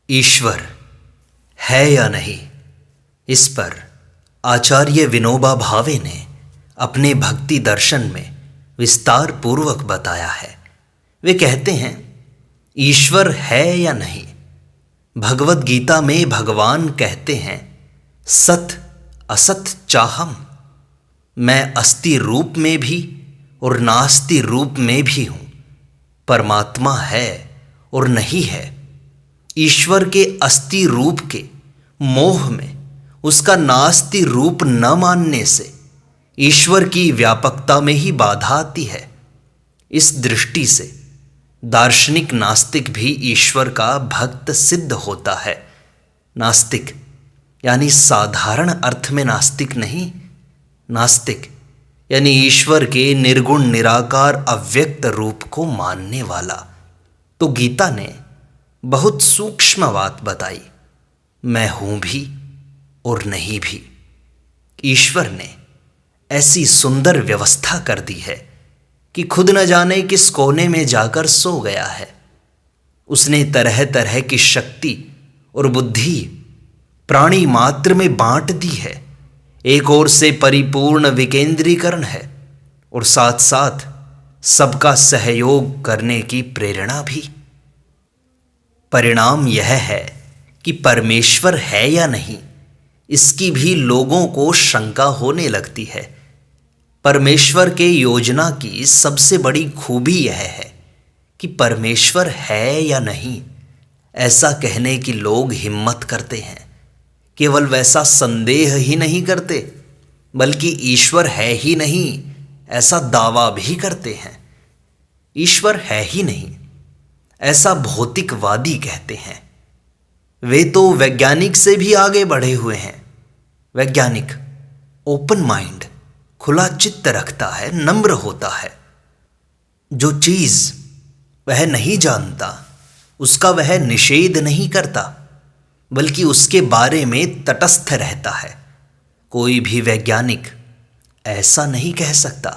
ईश्वर है या नहीं, इस पर आचार्य विनोबा भावे ने अपने भक्ति दर्शन में विस्तार पूर्वक बताया है। वे कहते हैं, ईश्वर है या नहीं। भगवत गीता में भगवान कहते हैं, सत असत चाहम, मैं अस्ति रूप में भी और नास्ति रूप में भी हूँ। परमात्मा है और नहीं है। ईश्वर के अस्ति रूप के मोह में उसका नास्ति रूप न मानने से ईश्वर की व्यापकता में ही बाधा आती है। इस दृष्टि से दार्शनिक नास्तिक भी ईश्वर का भक्त सिद्ध होता है। नास्तिक यानी साधारण अर्थ में नास्तिक नहीं, नास्तिक यानी ईश्वर के निर्गुण निराकार अव्यक्त रूप को मानने वाला। तो गीता ने बहुत सूक्ष्म बात बताई, मैं हूं भी और नहीं भी। ईश्वर ने ऐसी सुंदर व्यवस्था कर दी है कि खुद न जाने किस कोने में जाकर सो गया है। उसने तरह तरह की शक्ति और बुद्धि प्राणी मात्र में बांट दी है। एक ओर से परिपूर्ण विकेंद्रीकरण है और साथ साथ सबका सहयोग करने की प्रेरणा भी। परिणाम यह है कि परमेश्वर है या नहीं, इसकी भी लोगों को शंका होने लगती है। परमेश्वर के योजना की सबसे बड़ी खूबी यह है कि परमेश्वर है या नहीं, ऐसा कहने की लोग हिम्मत करते हैं। केवल वैसा संदेह ही नहीं करते, बल्कि ईश्वर है ही नहीं ऐसा दावा भी करते हैं। ईश्वर है ही नहीं ऐसा भौतिकवादी कहते हैं। वे तो वैज्ञानिक से भी आगे बढ़े हुए हैं। वैज्ञानिक ओपन माइंड, खुला चित्त रखता है, नम्र होता है। जो चीज वह नहीं जानता उसका वह निषेध नहीं करता, बल्कि उसके बारे में तटस्थ रहता है। कोई भी वैज्ञानिक ऐसा नहीं कह सकता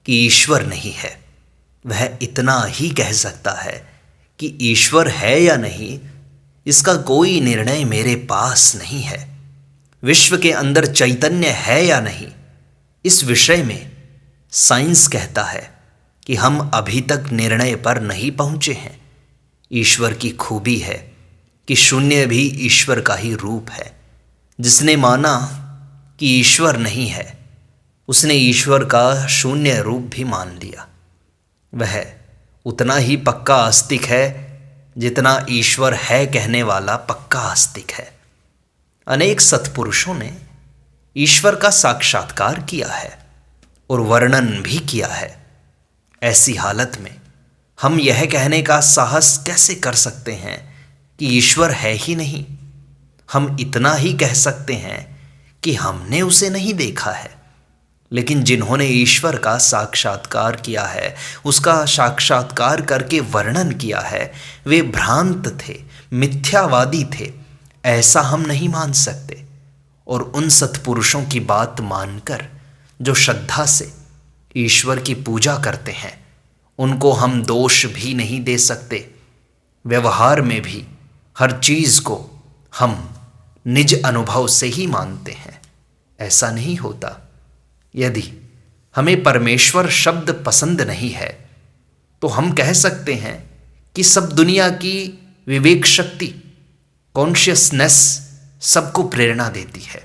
कि ईश्वर नहीं है। वह इतना ही कह सकता है कि ईश्वर है या नहीं, इसका कोई निर्णय मेरे पास नहीं है। विश्व के अंदर चैतन्य है या नहीं, इस विषय में साइंस कहता है कि हम अभी तक निर्णय पर नहीं पहुंचे हैं। ईश्वर की खूबी है कि शून्य भी ईश्वर का ही रूप है। जिसने माना कि ईश्वर नहीं है, उसने ईश्वर का शून्य रूप भी मान लिया। वह उतना ही पक्का आस्तिक है जितना ईश्वर है कहने वाला पक्का आस्तिक है। अनेक सत्पुरुषों ने ईश्वर का साक्षात्कार किया है और वर्णन भी किया है। ऐसी हालत में हम यह कहने का साहस कैसे कर सकते हैं कि ईश्वर है ही नहीं। हम इतना ही कह सकते हैं कि हमने उसे नहीं देखा है। लेकिन जिन्होंने ईश्वर का साक्षात्कार किया है, उसका साक्षात्कार करके वर्णन किया है, वे भ्रांत थे, मिथ्यावादी थे, ऐसा हम नहीं मान सकते। और उन सत्पुरुषों की बात मानकर जो श्रद्धा से ईश्वर की पूजा करते हैं, उनको हम दोष भी नहीं दे सकते। व्यवहार में भी हर चीज को हम निज अनुभव से ही मानते हैं, ऐसा नहीं होता। यदि हमें परमेश्वर शब्द पसंद नहीं है तो हम कह सकते हैं कि सब दुनिया की विवेक शक्ति, कॉन्शियसनेस सबको प्रेरणा देती है।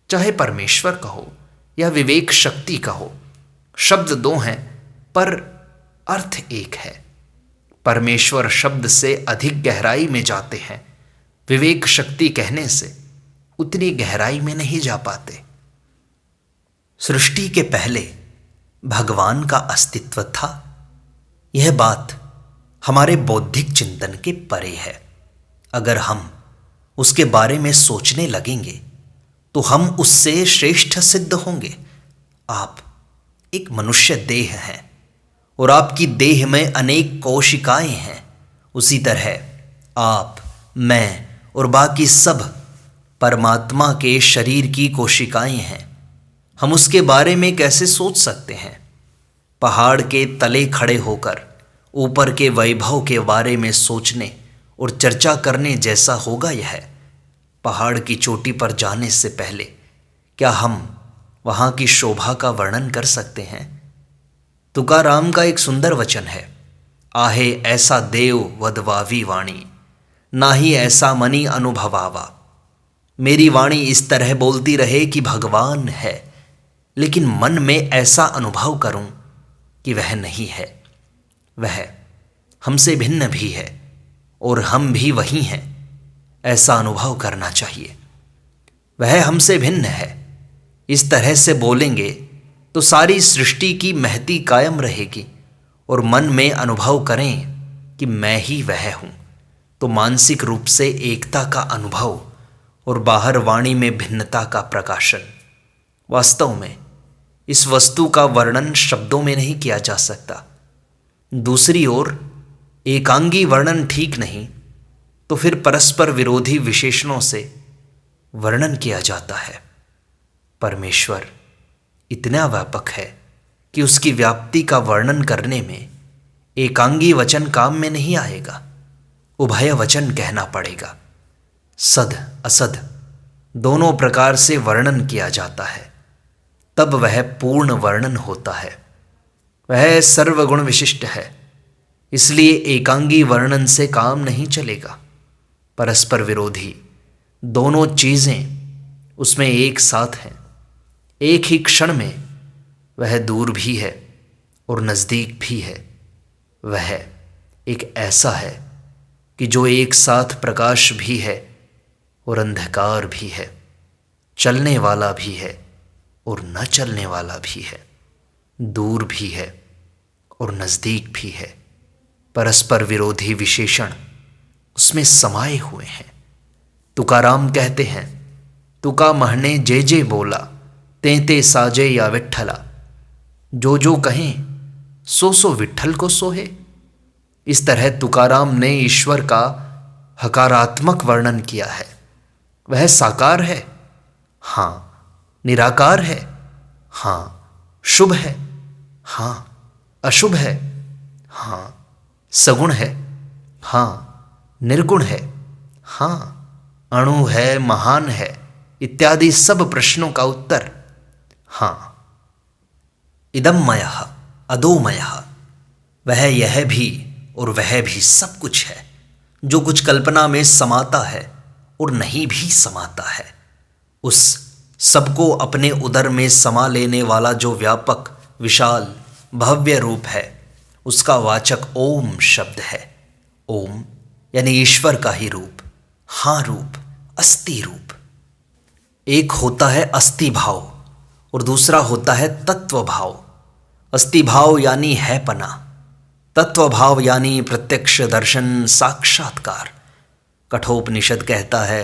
चाहे परमेश्वर कहो या विवेक शक्ति कहो, शब्द दो हैं पर अर्थ एक है। परमेश्वर शब्द से अधिक गहराई में जाते हैं, विवेक शक्ति कहने से उतनी गहराई में नहीं जा पाते। सृष्टि के पहले भगवान का अस्तित्व था, यह बात हमारे बौद्धिक चिंतन के परे है। अगर हम उसके बारे में सोचने लगेंगे तो हम उससे श्रेष्ठ सिद्ध होंगे। आप एक मनुष्य देह हैं और आपकी देह में अनेक कोशिकाएं हैं। उसी तरह आप, मैं और बाकी सब परमात्मा के शरीर की कोशिकाएं हैं। हम उसके बारे में कैसे सोच सकते हैं? पहाड़ के तले खड़े होकर ऊपर के वैभव के बारे में सोचने और चर्चा करने जैसा होगा यह। पहाड़ की चोटी पर जाने से पहले क्या हम वहाँ की शोभा का वर्णन कर सकते हैं? तुकाराम का एक सुंदर वचन है, आहे ऐसा देव वदवावी वाणी, ना ही ऐसा मनी अनुभवावा। मेरी वाणी इस तरह बोलती रहे कि भगवान है, लेकिन मन में ऐसा अनुभव करूं कि वह नहीं है। वह हमसे भिन्न भी है और हम भी वही हैं, ऐसा अनुभव करना चाहिए। वह हमसे भिन्न है, इस तरह से बोलेंगे तो सारी सृष्टि की महती कायम रहेगी और मन में अनुभव करें कि मैं ही वह हूँ, तो मानसिक रूप से एकता का अनुभव और बाहर वाणी में भिन्नता का प्रकाशन। वास्तव में इस वस्तु का वर्णन शब्दों में नहीं किया जा सकता। दूसरी ओर एकांगी वर्णन ठीक नहीं तो फिर परस्पर विरोधी विशेषणों से वर्णन किया जाता है। परमेश्वर इतना व्यापक है कि उसकी व्याप्ति का वर्णन करने में एकांगी वचन काम में नहीं आएगा, उभय वचन कहना पड़ेगा। सद असद दोनों प्रकार से वर्णन किया जाता है, तब वह पूर्ण वर्णन होता है। वह सर्वगुण विशिष्ट है, इसलिए एकांगी वर्णन से काम नहीं चलेगा। परस्पर विरोधी दोनों चीज़ें उसमें एक साथ हैं। एक ही क्षण में वह दूर भी है और नज़दीक भी है। वह एक ऐसा है कि जो एक साथ प्रकाश भी है और अंधकार भी है, चलने वाला भी है और न चलने वाला भी है, दूर भी है और नज़दीक भी है। परस्पर विरोधी विशेषण उसमें समाये हुए हैं। तुकाराम कहते हैं, तुका महने जे जे बोला, तें साजे या विट्ठला। जो जो कहें सो सो विट्ठल को सोहे। इस तरह तुकाराम ने ईश्वर का हकारात्मक वर्णन किया है। वह साकार है, हाँ। निराकार है, हाँ। शुभ है, हाँ। अशुभ है, हाँ। सगुण है, हाँ। निर्गुण है, हाँ। अणु है, महान है, इत्यादि सब प्रश्नों का उत्तर हाँ। इदम्मयः अदोमयः, वह यह भी और वह भी सब कुछ है, जो कुछ कल्पना में समाता है और नहीं भी समाता है। उस सबको अपने उदर में समा लेने वाला जो व्यापक विशाल भव्य रूप है, उसका वाचक ओम शब्द है। ओम यानी ईश्वर का ही रूप, हाँ रूप, अस्थि रूप। एक होता है अस्थि भाव और दूसरा होता है तत्व भाव। अस्थि भाव यानी है पना, तत्व भाव यानी प्रत्यक्ष दर्शन साक्षात्कार। कठोपनिषद कहता है,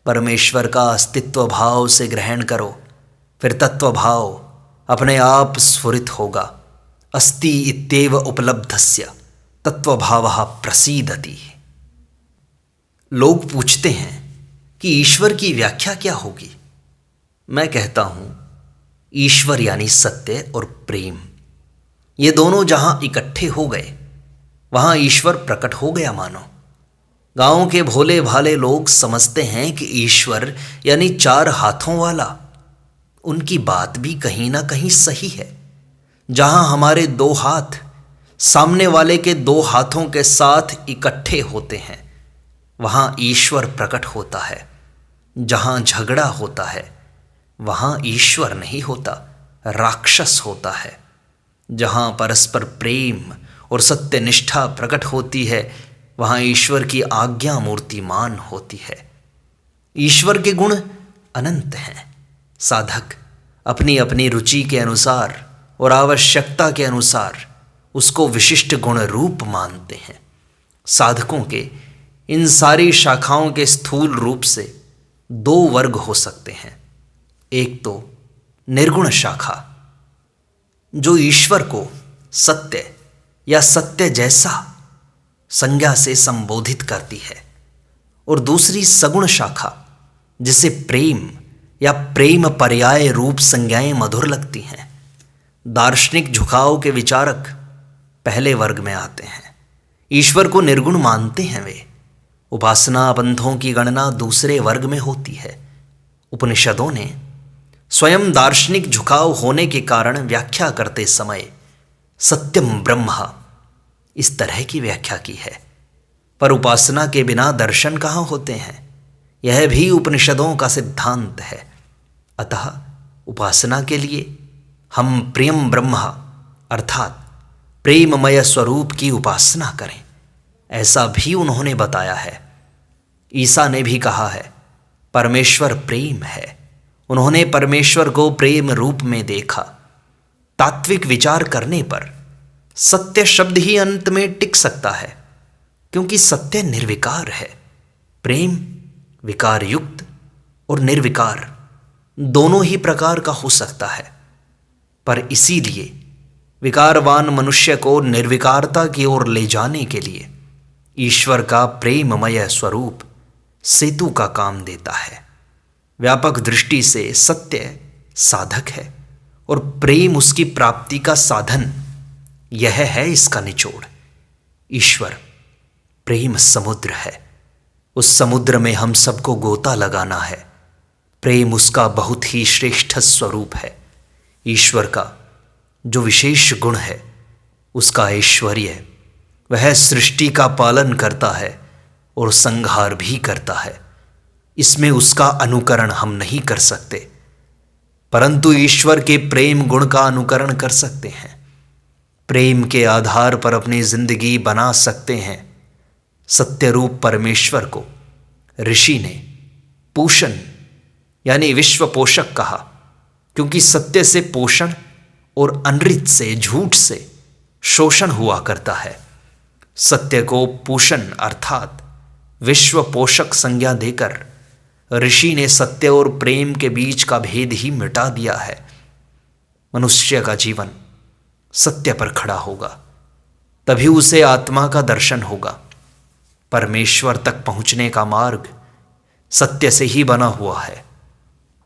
परमेश्वर का अस्तित्व भाव से ग्रहण करो, फिर तत्व भाव अपने आप स्फुरित होगा। अस्ति इत्येव उपलब्धस्य तत्व भावः प्रसीदति। लोग पूछते हैं कि ईश्वर की व्याख्या क्या होगी? मैं कहता हूं, ईश्वर यानी सत्य और प्रेम। ये दोनों जहां इकट्ठे हो गए वहां ईश्वर प्रकट हो गया मानो। गांव के भोले भाले लोग समझते हैं कि ईश्वर यानी चार हाथों वाला। उनकी बात भी कहीं ना कहीं सही है। जहां हमारे दो हाथ सामने वाले के दो हाथों के साथ इकट्ठे होते हैं, वहां ईश्वर प्रकट होता है। जहां झगड़ा होता है वहां ईश्वर नहीं होता, राक्षस होता है। जहां परस्पर प्रेम और सत्य निष्ठा प्रकट होती है वहां ईश्वर की आज्ञा मूर्तिमान होती है। ईश्वर के गुण अनंत हैं। साधक अपनी अपनी रुचि के अनुसार और आवश्यकता के अनुसार उसको विशिष्ट गुण रूप मानते हैं। साधकों के इन सारी शाखाओं के स्थूल रूप से दो वर्ग हो सकते हैं। एक तो निर्गुण शाखा, जो ईश्वर को सत्य या सत्य जैसा संज्ञा से संबोधित करती है, और दूसरी सगुण शाखा, जिसे प्रेम या प्रेम पर्याय रूप संज्ञाएं मधुर लगती हैं। दार्शनिक झुकाव के विचारक पहले वर्ग में आते हैं। ईश्वर को निर्गुण मानते हैं वे, उपासना पंथों की गणना दूसरे वर्ग में होती है। उपनिषदों ने स्वयं दार्शनिक झुकाव होने के कारण व्याख्या करते समय सत्यम ब्रह्म इस तरह की व्याख्या की है। पर उपासना के बिना दर्शन कहाँ होते हैं, यह भी उपनिषदों का सिद्धांत है। अतः उपासना के लिए हम प्रियम ब्रह्म अर्थात प्रेममय स्वरूप की उपासना करें, ऐसा भी उन्होंने बताया है। ईसा ने भी कहा है परमेश्वर प्रेम है। उन्होंने परमेश्वर को प्रेम रूप में देखा। तात्विक विचार करने पर सत्य शब्द ही अंत में टिक सकता है, क्योंकि सत्य निर्विकार है। प्रेम विकार युक्त और निर्विकार दोनों ही प्रकार का हो सकता है, पर इसीलिए विकारवान मनुष्य को निर्विकारता की ओर ले जाने के लिए ईश्वर का प्रेममय स्वरूप सेतु का काम देता है। व्यापक दृष्टि से सत्य साधक है और प्रेम उसकी प्राप्ति का साधन। यह है इसका निचोड़। ईश्वर प्रेम समुद्र है। उस समुद्र में हम सबको गोता लगाना है। प्रेम उसका बहुत ही श्रेष्ठ स्वरूप है। ईश्वर का जो विशेष गुण है उसका ऐश्वर्य, वह सृष्टि का पालन करता है और संहार भी करता है। इसमें उसका अनुकरण हम नहीं कर सकते, परंतु ईश्वर के प्रेम गुण का अनुकरण कर सकते हैं। प्रेम के आधार पर अपनी जिंदगी बना सकते हैं। सत्य रूप परमेश्वर को ऋषि ने पूषण यानी विश्व पोषक कहा, क्योंकि सत्य से पोषण और अनृत से झूठ से शोषण हुआ करता है। सत्य को पूषण अर्थात विश्व पोषक संज्ञा देकर ऋषि ने सत्य और प्रेम के बीच का भेद ही मिटा दिया है। मनुष्य का जीवन सत्य पर खड़ा होगा, तभी उसे आत्मा का दर्शन होगा। परमेश्वर तक पहुंचने का मार्ग सत्य से ही बना हुआ है।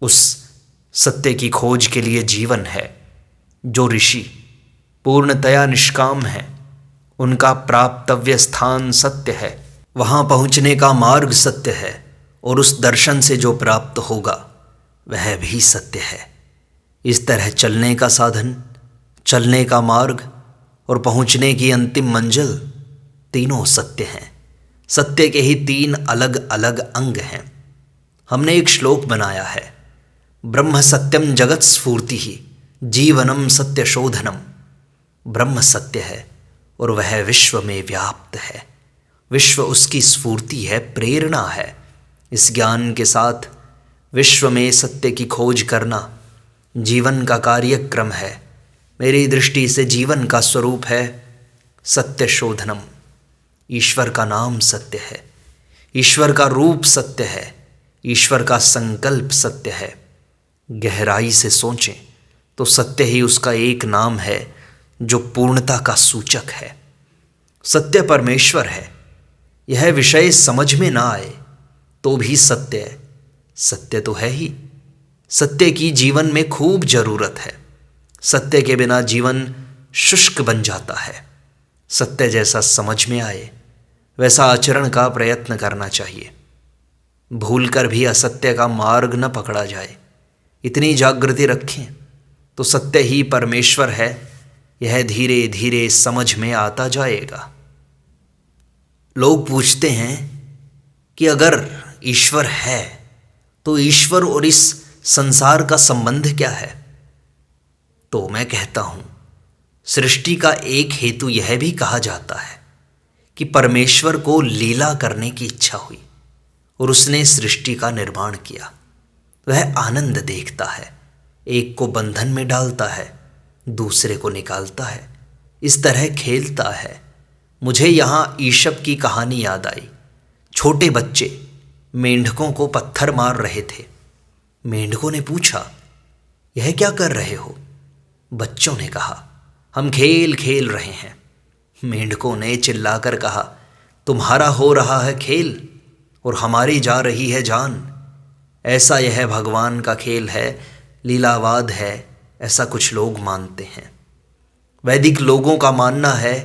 उस सत्य की खोज के लिए जीवन है। जो ऋषि पूर्णतया निष्काम हैं, उनका प्राप्तव्य स्थान सत्य है। वहाँ पहुँचने का मार्ग सत्य है और उस दर्शन से जो प्राप्त होगा वह भी सत्य है। इस तरह चलने का साधन, चलने का मार्ग और पहुँचने की अंतिम मंजिल तीनों सत्य हैं। सत्य के ही तीन अलग अलग अंग हैं। हमने एक श्लोक बनाया है, ब्रह्म सत्यम जगत स्फूर्ति ही जीवनम सत्य शोधनम। ब्रह्म सत्य है और वह विश्व में व्याप्त है। विश्व उसकी स्फूर्ति है, प्रेरणा है। इस ज्ञान के साथ विश्व में सत्य की खोज करना जीवन का कार्यक्रम है। मेरी दृष्टि से जीवन का स्वरूप है सत्य शोधनम। ईश्वर का नाम सत्य है, ईश्वर का रूप सत्य है, ईश्वर का संकल्प सत्य है। गहराई से सोचें तो सत्य ही उसका एक नाम है जो पूर्णता का सूचक है। सत्य परमेश्वर है। यह विषय समझ में ना आए तो भी सत्य है। सत्य तो है ही। सत्य की जीवन में खूब जरूरत है। सत्य के बिना जीवन शुष्क बन जाता है। सत्य जैसा समझ में आए वैसा आचरण का प्रयत्न करना चाहिए। भूलकर भी असत्य का मार्ग न पकड़ा जाए, इतनी जागृति रखें तो सत्य ही परमेश्वर है, यह धीरे धीरे समझ में आता जाएगा। लोग पूछते हैं कि अगर ईश्वर है तो ईश्वर और इस संसार का संबंध क्या है? तो मैं कहता हूँ, सृष्टि का एक हेतु यह भी कहा जाता है कि परमेश्वर को लीला करने की इच्छा हुई और उसने सृष्टि का निर्माण किया। वह आनंद देखता है, एक को बंधन में डालता है, दूसरे को निकालता है, इस तरह खेलता है। मुझे यहाँ ईशप की कहानी याद आई। छोटे बच्चे मेंढकों को पत्थर मार रहे थे। मेंढकों ने पूछा, यह क्या कर रहे हो? बच्चों ने कहा, हम खेल खेल रहे हैं। मेंढकों ने चिल्लाकर कहा, तुम्हारा हो रहा है खेल और हमारी जा रही है जान। ऐसा यह भगवान का खेल है, लीलावाद है, ऐसा कुछ लोग मानते हैं। वैदिक लोगों का मानना है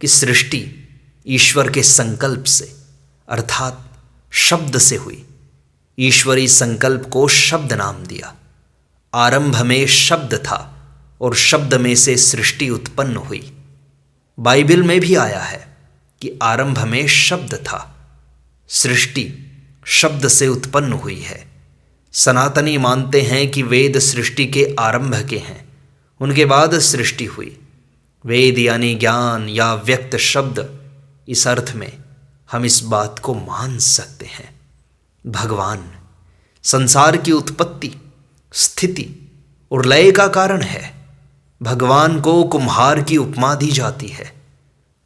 कि सृष्टि ईश्वर के संकल्प से अर्थात शब्द से हुई। ईश्वरी संकल्प को शब्द नाम दिया। आरंभ में शब्द था और शब्द में से सृष्टि उत्पन्न हुई। बाइबल में भी आया है कि आरंभ में शब्द था, सृष्टि शब्द से उत्पन्न हुई है। सनातनी मानते हैं कि वेद सृष्टि के आरंभ के हैं, उनके बाद सृष्टि हुई। वेद यानी ज्ञान या व्यक्त शब्द, इस अर्थ में हम इस बात को मान सकते हैं। भगवान संसार की उत्पत्ति, स्थिति और लय का कारण है। भगवान को कुम्हार की उपमा दी जाती है।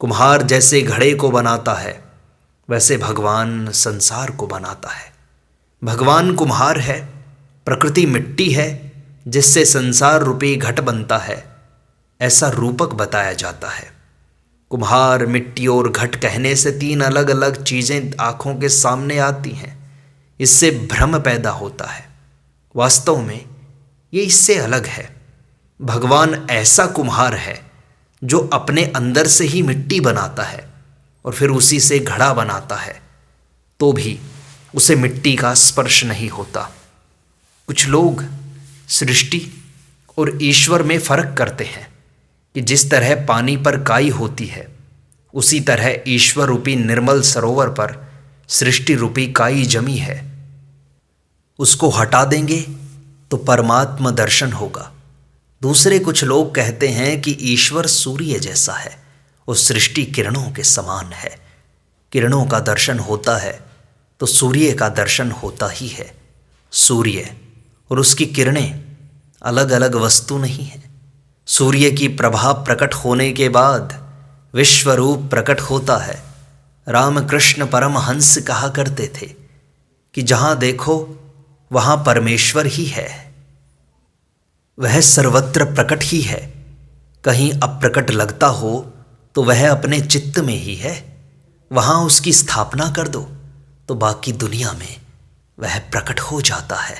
कुम्हार जैसे घड़े को बनाता है, वैसे भगवान संसार को बनाता है। भगवान कुम्हार है, प्रकृति मिट्टी है जिससे संसार रूपी घट बनता है, ऐसा रूपक बताया जाता है। कुम्हार, मिट्टी और घट कहने से तीन अलग अलग चीज़ें आँखों के सामने आती हैं। इससे भ्रम पैदा होता है। वास्तव में ये इससे अलग है। भगवान ऐसा कुम्हार है जो अपने अंदर से ही मिट्टी बनाता है और फिर उसी से घड़ा बनाता है, तो भी उसे मिट्टी का स्पर्श नहीं होता। कुछ लोग सृष्टि और ईश्वर में फर्क करते हैं कि जिस तरह पानी पर काई होती है, उसी तरह ईश्वर रूपी निर्मल सरोवर पर सृष्टि रूपी काई जमी है। उसको हटा देंगे तो परमात्मा दर्शन होगा। दूसरे कुछ लोग कहते हैं कि ईश्वर सूर्य जैसा है और सृष्टि किरणों के समान है। किरणों का दर्शन होता है तो सूर्य का दर्शन होता ही है। सूर्य और उसकी किरणें अलग अलग वस्तु नहीं है। सूर्य की प्रभा प्रकट होने के बाद विश्वरूप प्रकट होता है। रामकृष्ण परमहंस कहा करते थे कि जहाँ देखो वहाँ परमेश्वर ही है, वह सर्वत्र प्रकट ही है। कहीं अप्रकट लगता हो तो वह अपने चित्त में ही है। वहाँ उसकी स्थापना कर दो तो बाकी दुनिया में वह प्रकट हो जाता है।